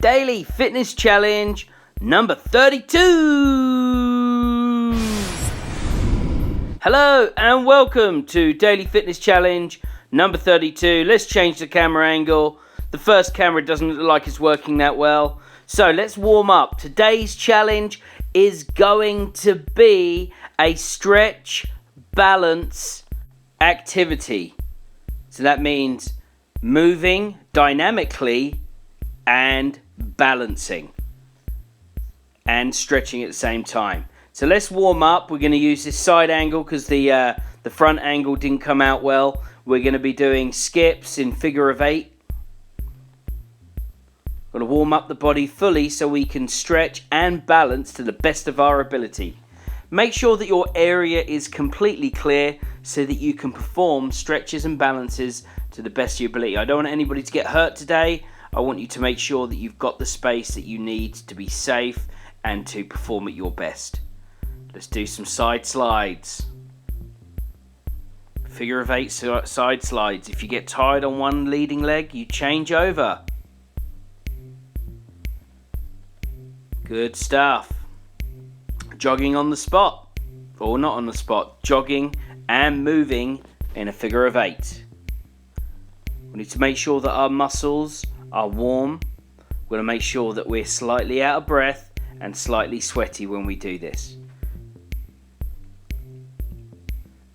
Daily Fitness Challenge number 32. Hello and welcome to Daily Fitness Challenge number 32. Let's change the camera angle. The first camera doesn't look like it's working that well. So let's warm up. Today's challenge is going to be a stretch balance activity. So that means moving dynamically and balancing and stretching at the same time. So let's warm up. We're going to use this side angle because the front angle didn't come out well. We're going to be doing skips in figure of 8. Got to warm up the body fully so we can stretch and balance to the best of our ability. Make sure that your area is completely clear so that you can perform stretches and balances to the best of your ability. I don't want anybody to get hurt today. I want you to make sure that you've got the space that you need to be safe and to perform at your best. Let's do some side slides. Figure of 8 side slides. If you get tired on one leading leg, you change over. Good stuff. Jogging on the spot. Or not on the spot. Jogging and moving in a figure of 8. We need to make sure that our muscles are warm. We're going to make sure that we're slightly out of breath and slightly sweaty when we do this.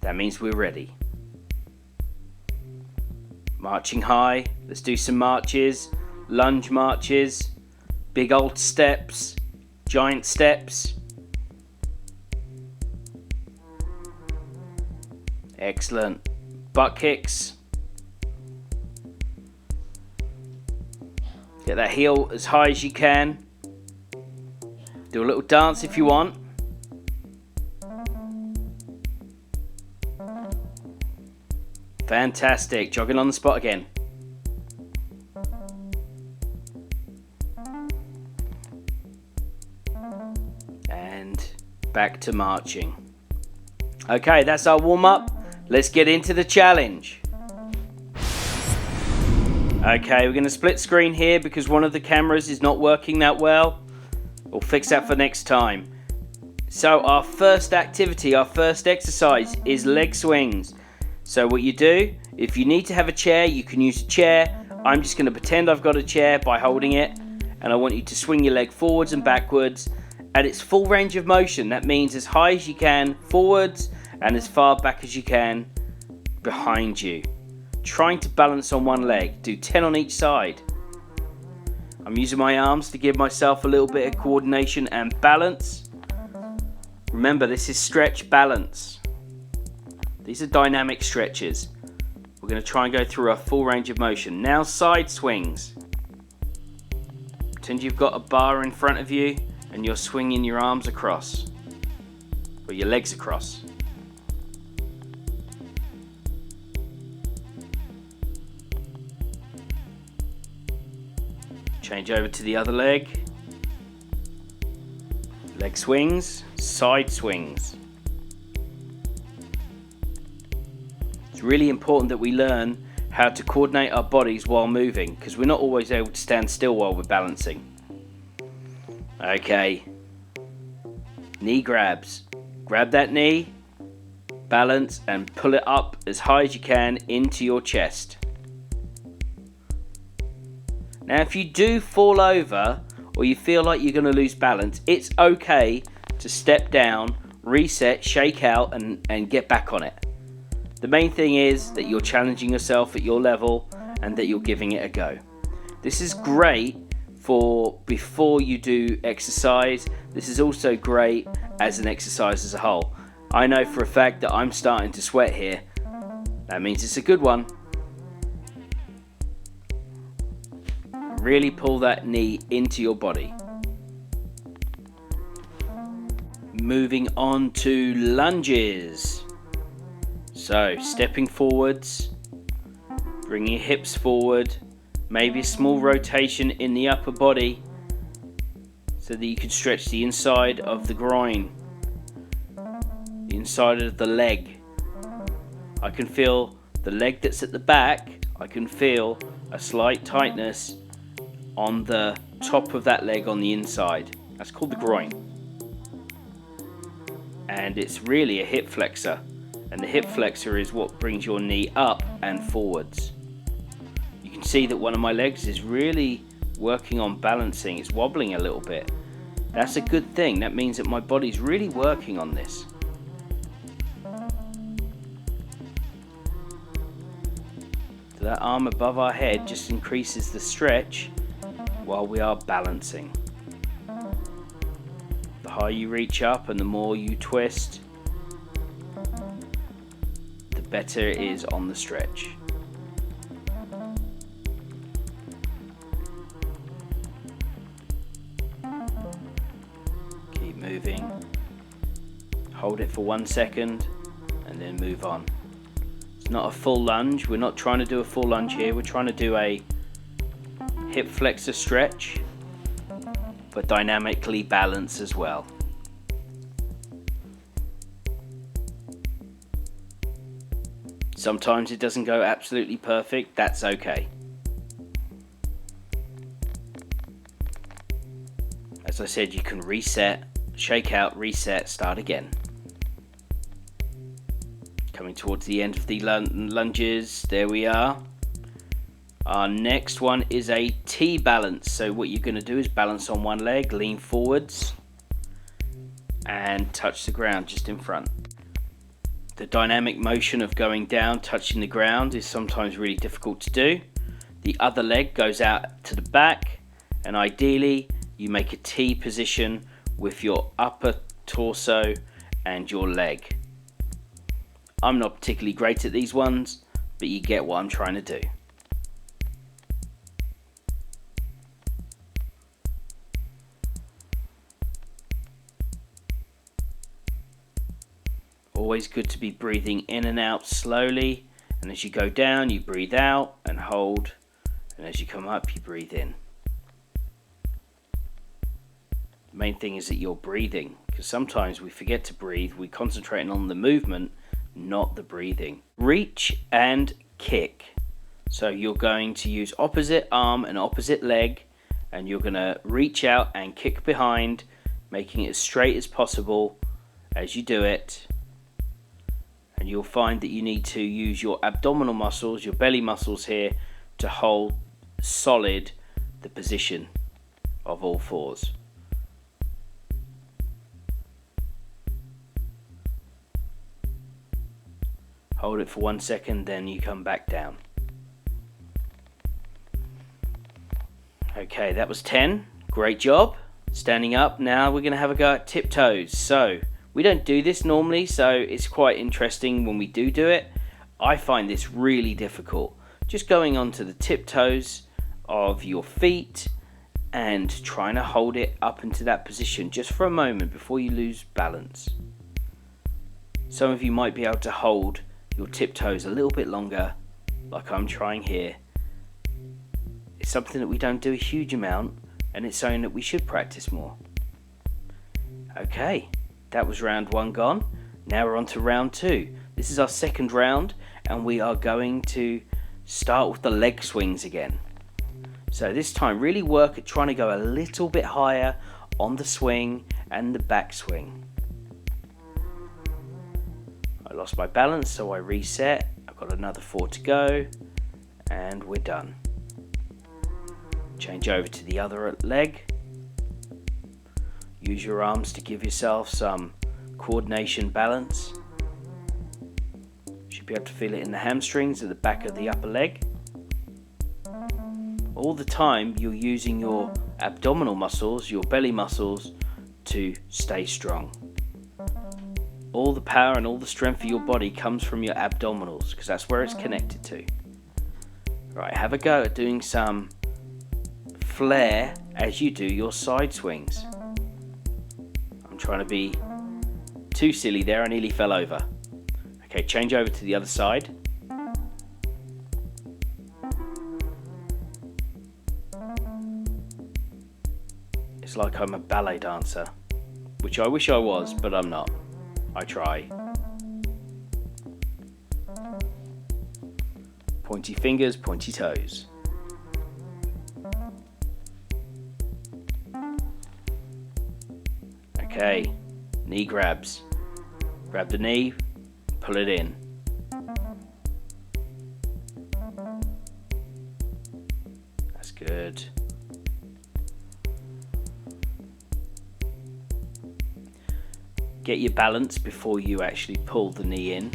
That means we're ready. Marching high. Let's do some marches. Lunge marches. Big old steps. Giant steps. Excellent. Butt kicks. Get that heel as high as you can. Do a little dance if you want. Fantastic. Jogging on the spot again. And back to marching. Okay, that's our warm-up. Let's get into the challenge. Okay, we're going to split screen here because one of the cameras is not working that well. We'll fix that for next time. So our first activity, our first exercise is leg swings. So what you do, if you need to have a chair, you can use a chair. I'm just going to pretend I've got a chair by holding it. And I want you to swing your leg forwards and backwards at its full range of motion. That means as high as you can forwards and as far back as you can behind you. Trying to balance on one leg. Do 10 on each side. I'm using my arms to give myself a little bit of coordination and balance. Remember, this is stretch balance. These are dynamic stretches. We're going to try and go through our full range of motion. Now side swings. Pretend you've got a bar in front of you and you're swinging your arms across. Or your legs across. Change over to the other leg. Leg swings, side swings. It's really important that we learn how to coordinate our bodies while moving because we're not always able to stand still while we're balancing. Okay. Knee grabs. Grab that knee, balance and pull it up as high as you can into your chest. Now if you do fall over or you feel like you're going to lose balance, it's okay to step down, reset, shake out and get back on it. The main thing is that you're challenging yourself at your level and that you're giving it a go. This is great for before you do exercise. This is also great as an exercise as a whole. I know for a fact that I'm starting to sweat here. That means it's a good one. Really pull that knee into your body. Moving on to lunges. So stepping forwards, bring your hips forward, maybe a small rotation in the upper body so that you can stretch the inside of the groin, the inside of the leg. I can feel the leg that's at the back, I can feel a slight tightness on the top of that leg on the inside. That's called the groin. And it's really a hip flexor. And the hip flexor is what brings your knee up and forwards. You can see that one of my legs is really working on balancing. It's wobbling a little bit. That's a good thing. That means that my body's really working on this. So that arm above our head just increases the stretch while we are balancing. The higher you reach up and the more you twist, the better it is on the stretch. Keep moving. Hold it for 1 second and then move on. It's not a full lunge. We're not trying to do a full lunge here. We're trying to do a hip flexor stretch, but dynamically balance as well. Sometimes it doesn't go absolutely perfect. That's okay. As I said, you can reset, shake out, reset, start again. Coming towards the end of the lunges, there we are. Our next one is a T balance. So what you're going to do is balance on one leg, lean forwards, and touch the ground just in front. The dynamic motion of going down, touching the ground is sometimes really difficult to do. The other leg goes out to the back, and ideally you make a T position with your upper torso and your leg. I'm not particularly great at these ones, but you get what I'm trying to do. Always good to be breathing in and out slowly, and as you go down you breathe out and hold, and as you come up you breathe in. The main thing is that you're breathing, because sometimes we forget to breathe. We concentrate on the movement, not the breathing. Reach and kick. So you're going to use opposite arm and opposite leg, and you're going to reach out and kick behind, making it as straight as possible as you do it. And you'll find that you need to use your abdominal muscles, your belly muscles here, to hold solid the position of all fours. Hold it for 1 second, then you come back down. Okay, that was 10. Great job. Standing up. Now we're going to have a go at tiptoes. So we don't do this normally, so it's quite interesting when we do it. I find this really difficult. Just going onto the tiptoes of your feet and trying to hold it up into that position just for a moment before you lose balance. Some of you might be able to hold your tiptoes a little bit longer, like I'm trying here. It's something that we don't do a huge amount, and it's something that we should practice more. Okay, that was round 1 gone. Now we're on to round 2. This is our second round, and we are going to start with the leg swings again. So this time really work at trying to go a little bit higher on the swing and the back swing. I lost my balance, so I reset. I've got another 4 to go, and we're done. Change over to the other leg. Use your arms to give yourself some coordination balance. Should be able to feel it in the hamstrings at the back of the upper leg. All the time you're using your abdominal muscles, your belly muscles, to stay strong. All the power and all the strength of your body comes from your abdominals, because that's where it's connected to. Right, have a go at doing some flair as you do your side swings. I'm trying to be too silly there, I nearly fell over. Okay, change over to the other side. It's like I'm a ballet dancer, which I wish I was, but I'm not. I try. Pointy fingers, pointy toes. Okay, knee grabs. Grab the knee, pull it in. That's good. Get your balance before you actually pull the knee in.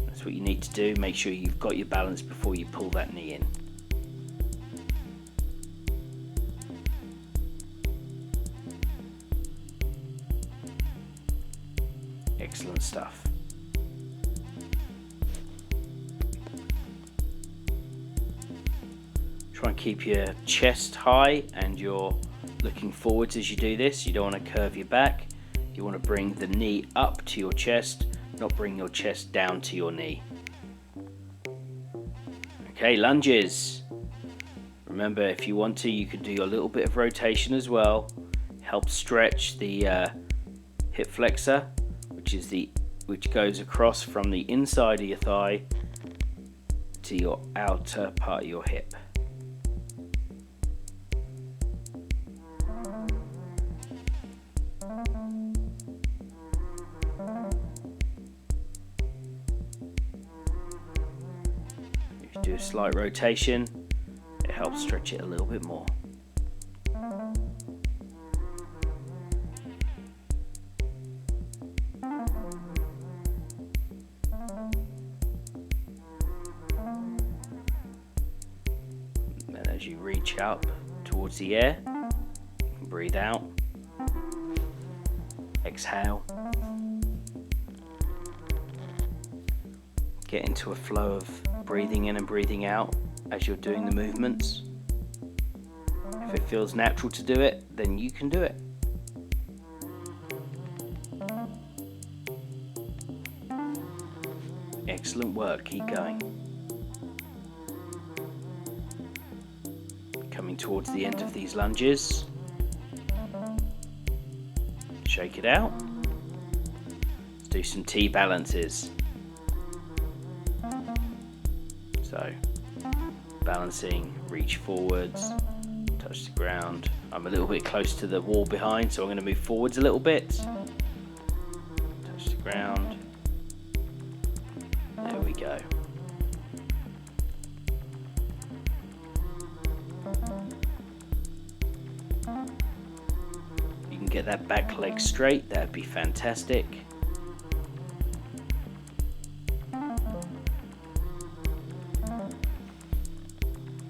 That's what you need to do. Make sure you've got your balance before you pull that knee in. Excellent stuff. Try and keep your chest high and you're looking forwards as you do this. You don't want to curve your back. You want to bring the knee up to your chest, not bring your chest down to your knee. Okay, lunges. Remember, if you want to, you can do a little bit of rotation as well. Help stretch the hip flexor, which goes across from the inside of your thigh to your outer part of your hip. If you do a slight rotation, it helps stretch it a little bit more. And as you reach up towards the air, breathe out, exhale. Get into a flow of breathing in and breathing out as you're doing the movements. If it feels natural to do it, then you can do it. Excellent work, keep going. Coming towards the end of these lunges. Shake it out. Let's do some T balances. So, balancing, reach forwards, touch the ground. I'm a little bit close to the wall behind, so I'm going to move forwards a little bit. Touch the ground. There we go. You can get that back leg straight, that'd be fantastic.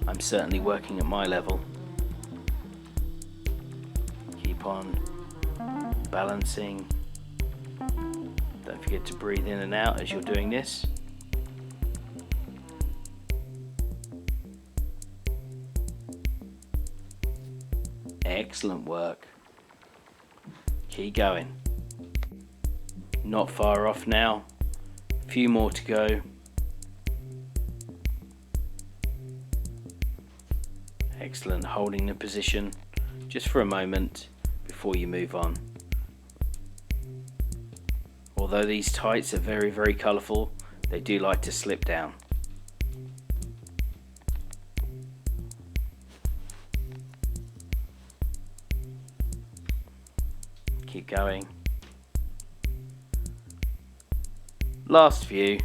I'm certainly working at my level. Keep on balancing. Don't forget to breathe in and out as you're doing this. Excellent work. Keep going. Not far off now. A few more to go. Excellent, holding the position just for a moment before you move on. Although these tights are very, very colourful, they do like to slip down. Keep going. Last few.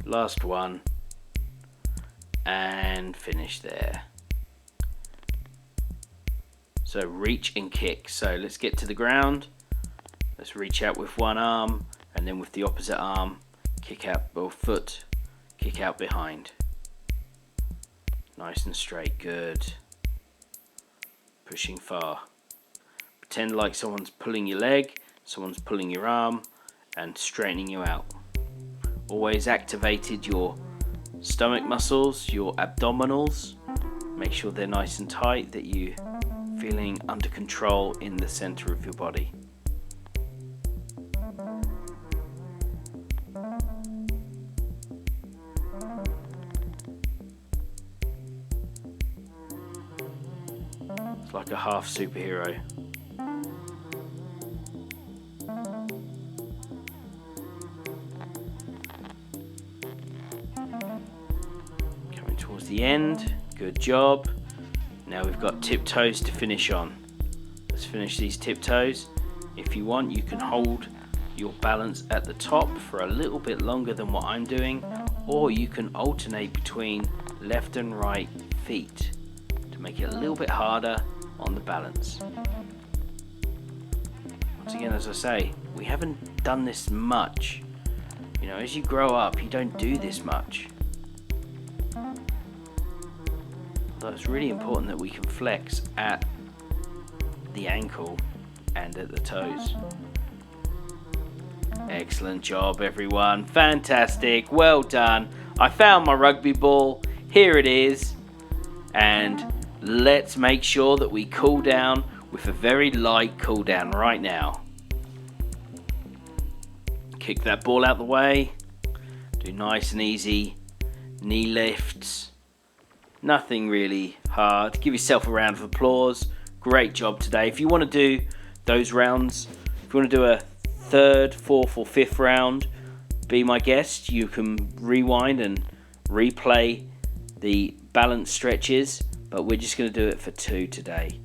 Last one, and finish there. So reach and kick. So let's get to the ground. Let's reach out with one arm, and then with the opposite arm, kick out both foot, kick out behind. Nice and straight, good. Pushing far. Pretend like someone's pulling your leg, someone's pulling your arm, and straightening you out. Always activated your stomach muscles, your abdominals. Make sure they're nice and tight, that you're feeling under control in the center of your body. It's like a half superhero. the end. Good job. Now we've got tiptoes to finish on. Let's finish these tiptoes. If you want, you can hold your balance at the top for a little bit longer than what I'm doing, or you can alternate between left and right feet to make it a little bit harder on the balance. Once again, as I say, we haven't done this much. You know, as you grow up, you don't do this much. Although it's really important that we can flex at the ankle and at the toes. Excellent job, everyone. Fantastic. Well done. I found my rugby ball. Here it is. And let's make sure that we cool down with a very light cool down right now. Kick that ball out the way. Do nice and easy knee lifts. Nothing really hard. Give yourself a round of applause. Great job today. If you want to do those rounds, if you want to do a third, fourth or fifth round, be my guest. You can rewind and replay the balance stretches, but we're just going to do it for 2 today.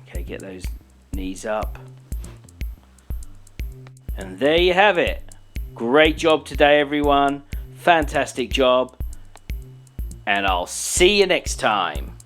Okay, get those knees up. And there you have it. Great job today, everyone. Fantastic job. And I'll see you next time.